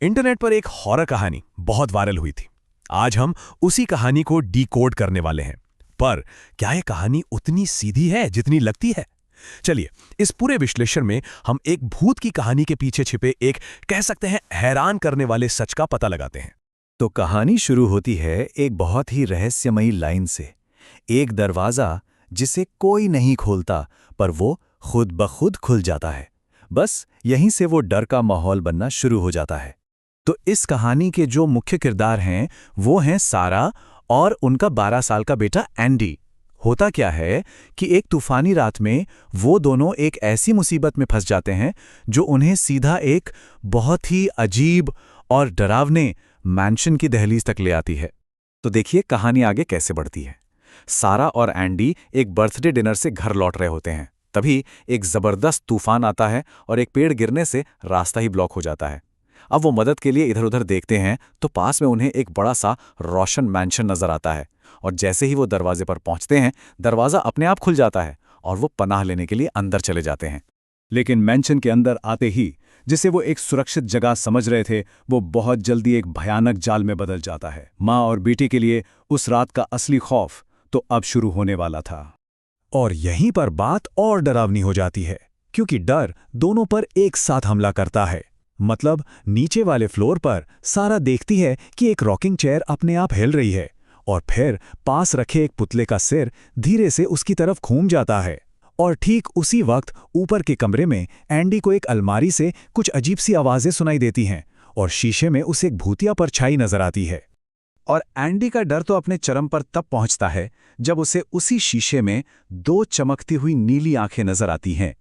Internet पर एक horror कहानी बहुत वायरल हुई थी। आज हम उसी कहानी को डिकोड करने वाले हैं। पर क्या यह कहानी उतनी सीधी है जितनी लगती है? चलिए, इस पूरे विश्लेषण में हम एक भूत की कहानी के पीछे छिपे एक, कह सकते हैं, हैरान करने वाले सच का पता लगाते हैं। तो कहानी शुरू होती है एक बहुत ही रहस्यमयी लाइन से। एक दरवाजा जिसे कोई नहीं खोलता, पर वो खुद ब खुद खुल जाता है। बस यहीं से वो डर का माहौल बनना शुरू हो जाता है। तो इस कहानी के जो मुख्य किरदार हैं वो हैं सारा और उनका 12 साल का बेटा एंडी। होता क्या है कि एक तूफानी रात में वो दोनों एक ऐसी मुसीबत में फंस जाते हैं जो उन्हें सीधा एक बहुत ही अजीब और डरावने मैंशन की दहलीज तक ले आती है। तो देखिए कहानी आगे कैसे बढ़ती है। सारा और एंडी एक बर्थडे डिनर से घर लौट रहे होते हैं। तभी एक जबरदस्त तूफान आता है और एक पेड़ गिरने से रास्ता ही ब्लॉक हो जाता है। अब वो मदद के लिए इधर उधर देखते हैं तो पास में उन्हें एक बड़ा सा रोशन मैंशन नजर आता है। और जैसे ही वो दरवाजे पर पहुंचते हैं, दरवाजा अपने आप खुल जाता है और वो पनाह लेने के लिए अंदर चले जाते हैं। लेकिन मैंशन के अंदर आते ही जिसे वो एक सुरक्षित जगह समझ रहे थे, वो बहुत जल्दी एक भयानक जाल में बदल जाता है। माँ और बेटी के लिए उस रात का असली खौफ तो अब शुरू होने वाला था। और यहीं पर बात और डरावनी हो जाती है, क्योंकि डर दोनों पर एक साथ हमला करता है। मतलब नीचे वाले फ्लोर पर सारा देखती है कि एक रॉकिंग चेयर अपने आप हिल रही है और फिर पास रखे एक पुतले का सिर धीरे से उसकी तरफ घूम जाता है। और ठीक उसी वक्त ऊपर के कमरे में एंडी को एक अलमारी से कुछ अजीब सी आवाजें सुनाई देती हैं और शीशे में उसे एक भूतिया परछाई नजर आती है। और एंडी का डर तो अपने चरम पर तब पहुंचता है जब उसे उसी शीशे में 2 चमकती हुई नीली आंखें नजर आती हैं।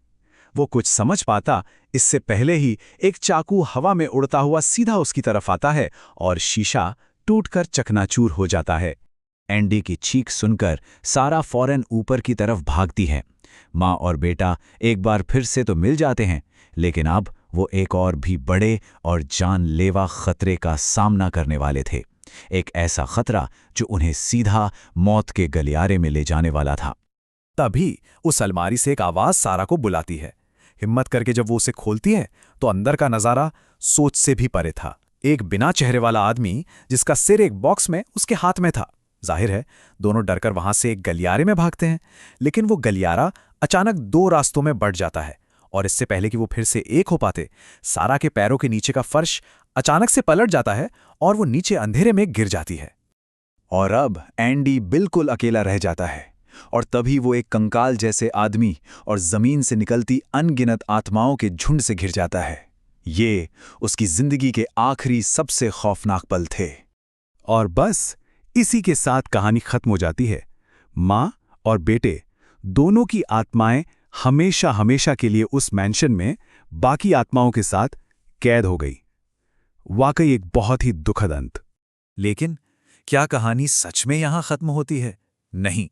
वो कुछ समझ पाता इससे पहले ही एक चाकू हवा में उड़ता हुआ सीधा उसकी तरफ आता है और शीशा टूटकर चकनाचूर हो जाता है। एंडी की चीख सुनकर सारा फौरन ऊपर की तरफ भागती है। माँ और बेटा एक बार फिर से तो मिल जाते हैं, लेकिन अब वो एक और भी बड़े और जानलेवा खतरे का सामना करने वाले थे। एक ऐसा खतरा जो उन्हें सीधा मौत के गलियारे में ले जाने वाला था। तभी उस अलमारी से एक आवाज सारा को बुलाती है। हिम्मत करके जब वो उसे खोलती है तो अंदर का नजारा सोच से भी परे था। एक बिना चेहरे वाला आदमी जिसका सिर एक बॉक्स में उसके हाथ में था। जाहिर है दोनों डरकर वहां से एक गलियारे में भागते हैं, लेकिन वो गलियारा अचानक 2 रास्तों में बढ़ जाता है और इससे पहले कि वो फिर से एक हो पाते, सारा के पैरों के नीचे का फर्श अचानक से पलट जाता है और वो नीचे अंधेरे में गिर जाती है। और अब एंडी बिल्कुल अकेला रह जाता है और तभी वो एक कंकाल जैसे आदमी और जमीन से निकलती अनगिनत आत्माओं के झुंड से घिर जाता है। ये उसकी जिंदगी के आखिरी सबसे खौफनाक पल थे। और बस इसी के साथ कहानी खत्म हो जाती है। माँ और बेटे दोनों की आत्माएं हमेशा हमेशा के लिए उस मैंशन में बाकी आत्माओं के साथ कैद हो गई। वाकई एक बहुत ही दुखद अंत। लेकिन क्या कहानी सच में यहां खत्म होती है? नहीं,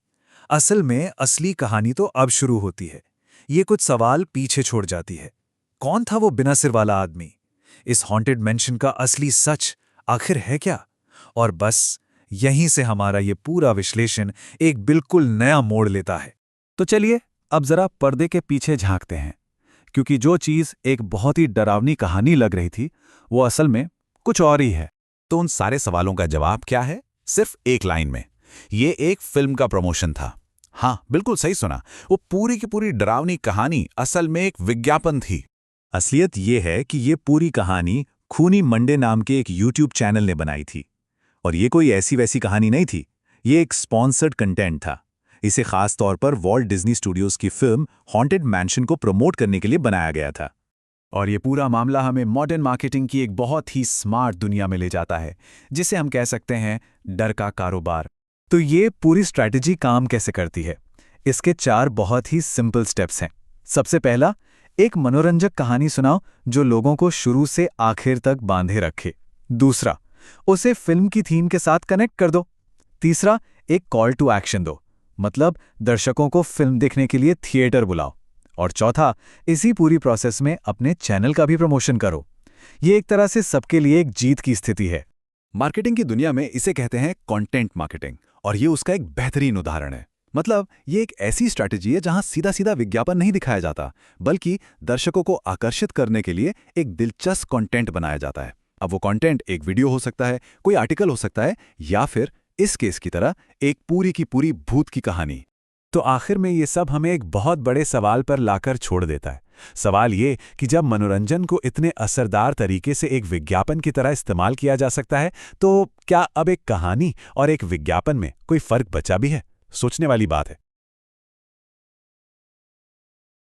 असल में असली कहानी तो अब शुरू होती है। ये कुछ सवाल पीछे छोड़ जाती है। कौन था वो बिना सिर वाला आदमी? इस हॉन्टेड मैंशन का असली सच आखिर है क्या? और बस यहीं से हमारा ये पूरा विश्लेषण एक बिल्कुल नया मोड़ लेता है। तो चलिए अब जरा पर्दे के पीछे झांकते हैं, क्योंकि जो चीज एक बहुत ही डरावनी कहानी लग रही थी वो असल में कुछ और ही है। तो उन सारे सवालों का जवाब क्या है? सिर्फ एक लाइन में। ये एक फिल्म का प्रमोशन था। हाँ, बिल्कुल सही सुना। वो पूरी की पूरी डरावनी कहानी असल में एक विज्ञापन थी। असलियत ये है कि ये पूरी कहानी खूनी मंडे नाम के एक यूट्यूब चैनल ने बनाई थी। और ये कोई ऐसी वैसी कहानी नहीं थी, ये एक स्पॉन्सर्ड कंटेंट था। इसे खास तौर पर वॉल्ट डिज्नी स्टूडियोज की फिल्म हॉन्टेड मैंशन को प्रमोट करने के लिए बनाया गया था। और ये पूरा मामला हमें मॉडर्न मार्केटिंग की एक बहुत ही स्मार्ट दुनिया में ले जाता है, जिसे हम कह सकते हैं डर का कारोबार। तो ये पूरी स्ट्रैटेजी काम कैसे करती है? इसके 4 बहुत ही सिंपल स्टेप्स हैं। सबसे पहला, एक मनोरंजक कहानी सुनाओ जो लोगों को शुरू से आखिर तक बांधे रखे। दूसरा, उसे फिल्म की थीम के साथ कनेक्ट कर दो। तीसरा, एक कॉल टू एक्शन दो, मतलब दर्शकों को फिल्म देखने के लिए थिएटर बुलाओ। और चौथा, इसी पूरी प्रोसेस में अपने चैनल का भी प्रमोशन करो। ये एक तरह से सबके लिए एक जीत की स्थिति है। मार्केटिंग की दुनिया में इसे कहते हैं कंटेंट मार्केटिंग, और ये उसका एक बेहतरीन उदाहरण है। मतलब ये एक ऐसी स्ट्रैटेजी है जहां सीधा सीधा विज्ञापन नहीं दिखाया जाता, बल्कि दर्शकों को आकर्षित करने के लिए एक दिलचस्प कंटेंट बनाया जाता है। अब वो कंटेंट एक वीडियो हो सकता है, कोई आर्टिकल हो सकता है, या फिर इस केस की तरह एक पूरी की पूरी भूत की कहानी। तो आखिर में ये सब हमें एक बहुत बड़े सवाल पर लाकर छोड़ देता है। सवाल ये कि जब मनोरंजन को इतने असरदार तरीके से एक विज्ञापन की तरह इस्तेमाल किया जा सकता है, तो क्या अब एक कहानी और एक विज्ञापन में कोई फर्क बचा भी है? सोचने वाली बात है।